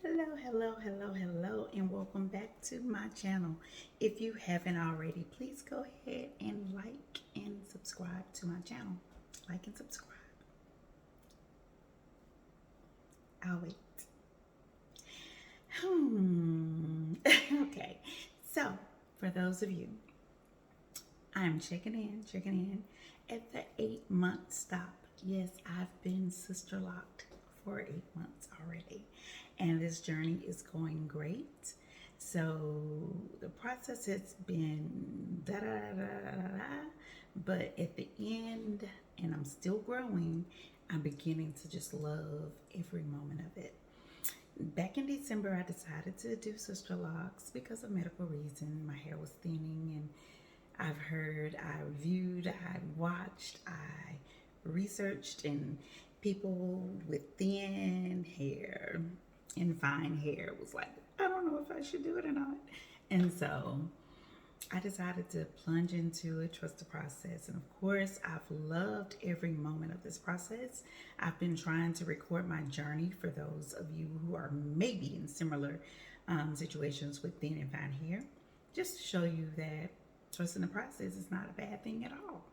Hello, and welcome back to my channel. If you haven't already, please go ahead and like and subscribe to my channel. Like and subscribe. I'll wait. Okay, so for those of you, I'm checking in at the 8-month stop. Yes, I've been sister locked for 8 months already, and this journey is going great. So the process has been da da da da da da, but at the end, and I'm still growing, I'm beginning to just love every moment of it. Back in December, I decided to do sister locks because of medical reason. My hair was thinning, and I've heard, I reviewed, I watched, I researched, and people with thin hair and fine hair was like, I don't know if I should do it or not. And so I decided to plunge into it, trust the process. And of course, I've loved every moment of this process. I've been trying to record my journey for those of you who are maybe in similar situations with thin and fine hair, just to show you that trusting the process is not a bad thing at all.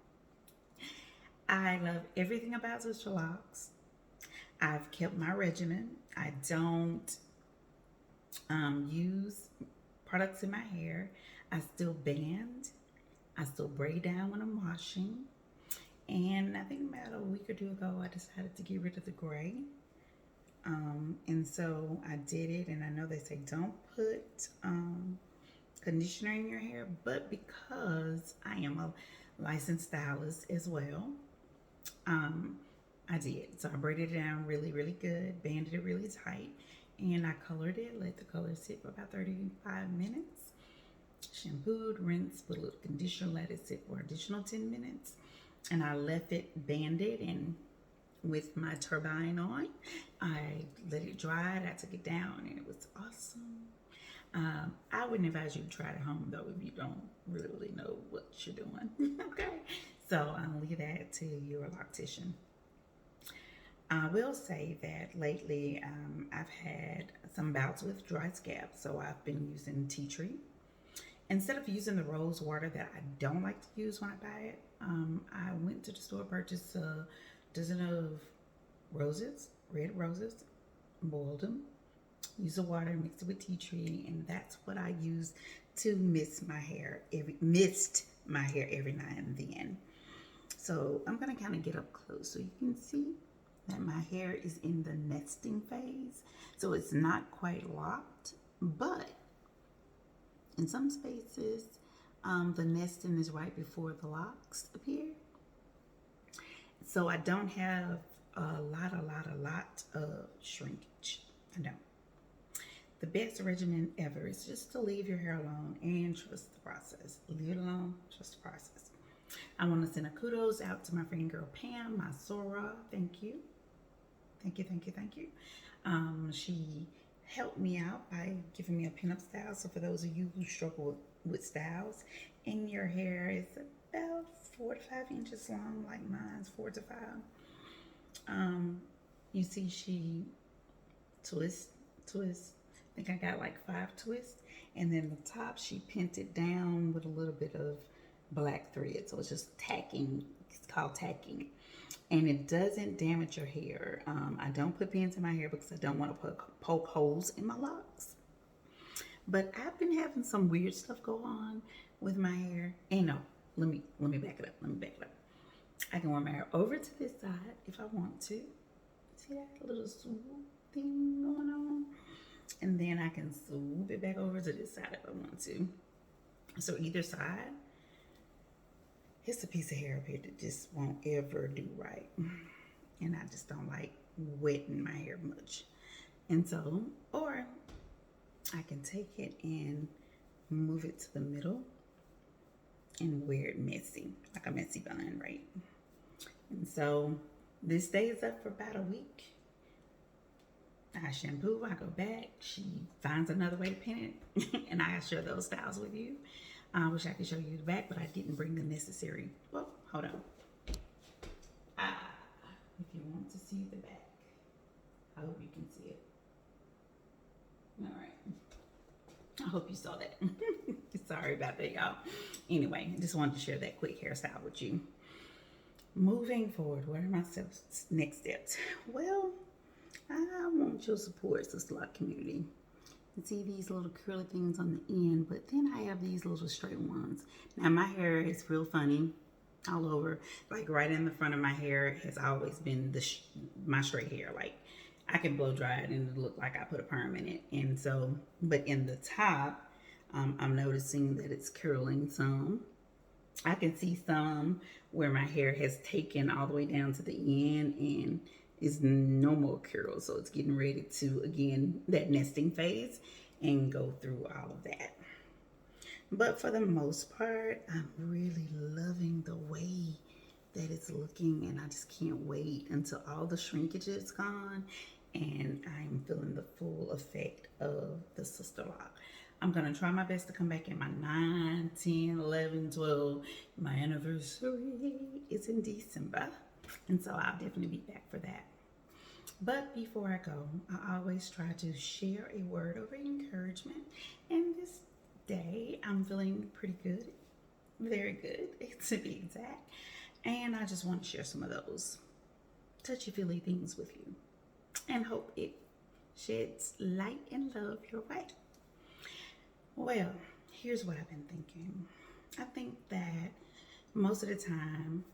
I love everything about Sisterlocks. I've kept my regimen. I don't use products in my hair. I still band. I still braid down when I'm washing. And I think about a week or two ago, I decided to get rid of the gray. And so I did it. And I know they say don't put conditioner in your hair, but because I am a licensed stylist as well, I did. So I braided it down really good, banded it really tight, and I colored it, let the color sit for about 35 minutes. Shampooed, rinsed, put a little conditioner, let it sit for an additional 10 minutes. And I left it banded, and with my turbine on, I let it dry. I took it down, and it was awesome. I wouldn't advise you to try it at home though if you don't really know what you're doing. Okay, so I'll leave that to your loctician. I will say that lately I've had some bouts with dry scalp, so I've been using tea tree. Instead of using the rose water that I don't like to use when I buy it, I went to the store, purchased a dozen of roses, red roses, boiled them, use the water, mix it with tea tree, and that's what I use to mist my hair every now and then. So I'm gonna kind of get up close so you can see that my hair is in the nesting phase. So it's not quite locked, but in some spaces, the nesting is right before the locks appear. So I don't have a lot of shrinkage. I don't. The best regimen ever is just to leave your hair alone and trust the process. Leave it alone, trust the process. I want to send a kudos out to my friend girl Pam, my Sora. Thank you. She helped me out by giving me a pinup style. So for those of you who struggle with styles and your hair is about 4 to 5 inches long, like mine's 4 to 5. You see she twists. I think I got like 5 twists. And then the top, she pinned it down with a little bit of black thread. So it's just tacking. It's called tacking. And it doesn't damage your hair. I don't put pins in my hair because I don't want to poke holes in my locks. But I've been having some weird stuff go on with my hair. And no, let me back it up. I can wear my hair over to this side if I want to. See that little swoop thing going on? And then I can swoop it back over to this side if I want to. So either side, it's a piece of hair up here that just won't ever do right. And I just don't like wetting my hair much. And so, or I can take it and move it to the middle and wear it messy, like a messy bun, right? And so this stays up for about a week. I shampoo, I go back, she finds another way to pin it, and I share those styles with you. I wish I could show you the back, but I didn't bring the necessary. Well, hold on. If you want to see the back, I hope you can see it. hope you saw that. Sorry about that, y'all. Anyway, just wanted to share that quick hairstyle with you. Moving forward, what are my next steps? Well, I want your support, Sisterlock community. You see these little curly things on the end, but then I have these little straight ones. Now my hair is real funny all over. Like right in the front of my hair has always been my straight hair. Like I can blow dry it and it look like I put a perm in it. And so, but in the top, I'm noticing that it's curling some. I can see some where my hair has taken all the way down to the end and is no more curl. So it's getting ready to, again, that nesting phase and go through all of that. But for the most part, I'm really loving the way that it's looking, and I just can't wait until all the shrinkage is gone and I'm feeling the full effect of the Sisterlock. I'm going to try my best to come back in my 9, 10, 11, 12. My anniversary is in December, and so I'll definitely be back for that. But before I go, I always try to share a word of encouragement, and this day I'm feeling pretty good, very good to be exact, and I just want to share some of those touchy-feely things with you and hope it sheds light and love your way. Well, here's what I've been thinking. I think that most of the time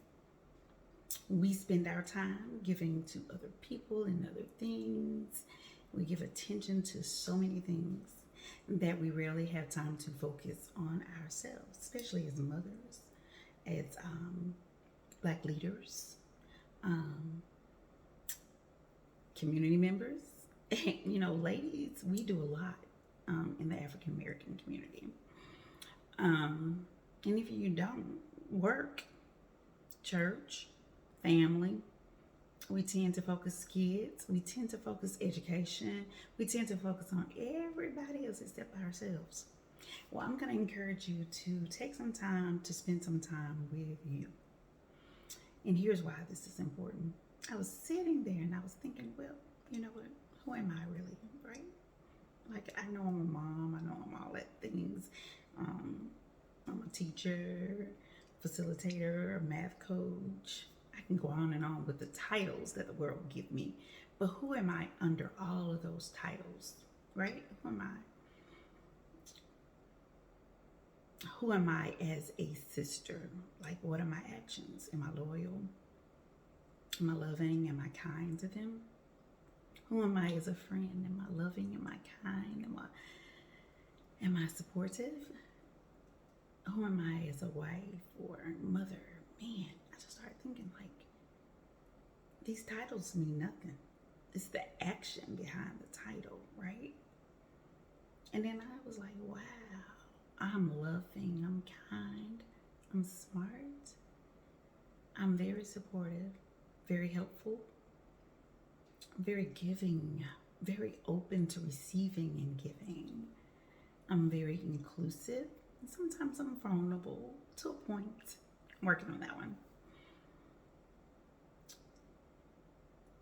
we spend our time giving to other people and other things. We give attention to so many things that we rarely have time to focus on ourselves, especially as mothers, as Black leaders, community members. You know, ladies, we do a lot in the African American community. And if you don't work, church, family, we tend to focus kids, we tend to focus education, we tend to focus on everybody else except ourselves. Well, I'm going to encourage you to take some time to spend some time with you. And here's why this is important. I was sitting there and I was thinking, well, you know what? Who am I really, right? Like, I know I'm a mom, I know I'm all that things. I'm a teacher, facilitator, a math coach. I can go on and on with the titles that the world give me. But who am I under all of those titles, right? Who am I? Who am I as a sister? Like, what are my actions? Am I loyal? Am I loving? Am I kind to them? Who am I as a friend? Am I loving? Am I kind? Am I supportive? Who am I as a wife or mother? Man, I just started thinking, like, these titles mean nothing. It's the action behind the title, right? And then I was like, wow, I'm loving, I'm kind, I'm smart, I'm very supportive, very helpful, very giving, very open to receiving and giving. I'm very inclusive. And sometimes I'm vulnerable to a point. I'm working on that one.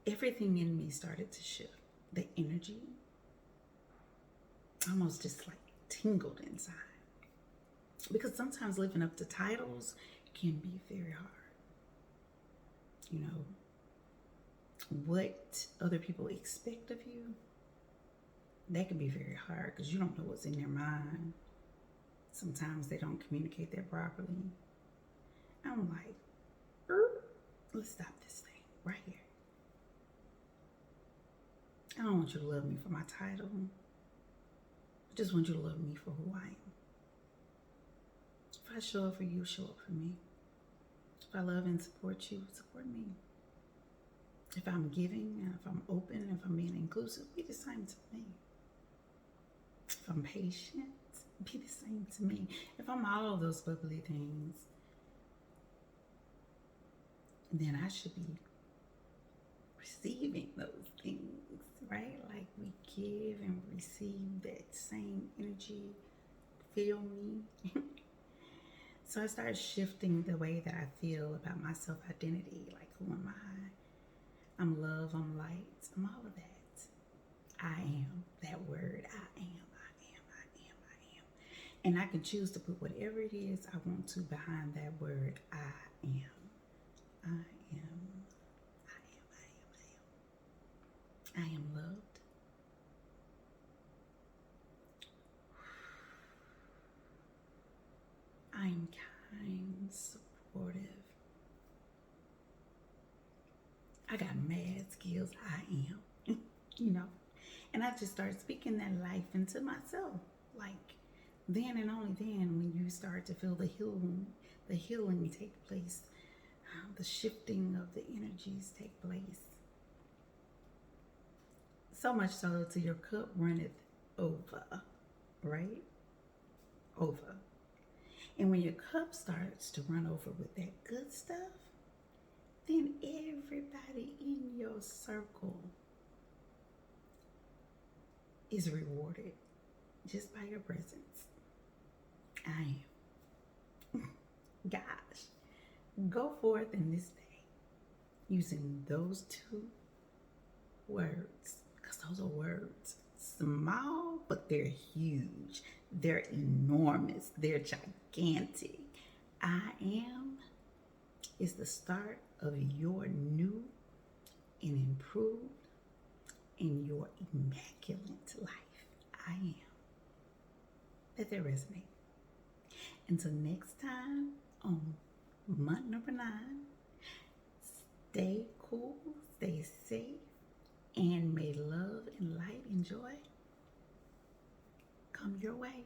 Everything in me started to shift. The energy almost just like tingled inside. Because sometimes living up to titles can be very hard. You know, what other people expect of you, that can be very hard because you don't know what's in their mind. Sometimes they don't communicate that properly. I'm like, let's stop this thing right here. I don't want you to love me for my title. I just want you to love me for who I am. If I show up for you, show up for me. If I love and support you, support me. If I'm giving, and if I'm open, if I'm being inclusive, be the same to me. If I'm patient, be the same to me. If I'm all of those bubbly things, then I should be receiving those things, right? Like we give and receive that same energy. Feel me? So I started shifting the way that I feel about my self-identity. Like, who am I? I'm love, I'm light, I'm all of that. I am that word. I am. And I can choose to put whatever it is I want to behind that word I am. I am. I am. I am. I am. I am loved. I am kind, supportive. I got mad skills. I am. You know? And I just start speaking that life into myself. Like then and only then when you start to feel the healing take place, the shifting of the energies take place. So much so till your cup runneth over, right? Over. And when your cup starts to run over with that good stuff, then everybody in your circle is rewarded just by your presence. I am. Gosh, go forth in this day using those two words, because those are words. Small, but they're huge. They're enormous. They're gigantic. I am is the start of your new and improved in your immaculate life. I am. Let that resonate. Until next time on month number 9, stay cool, stay safe, and may love and light and joy come your way.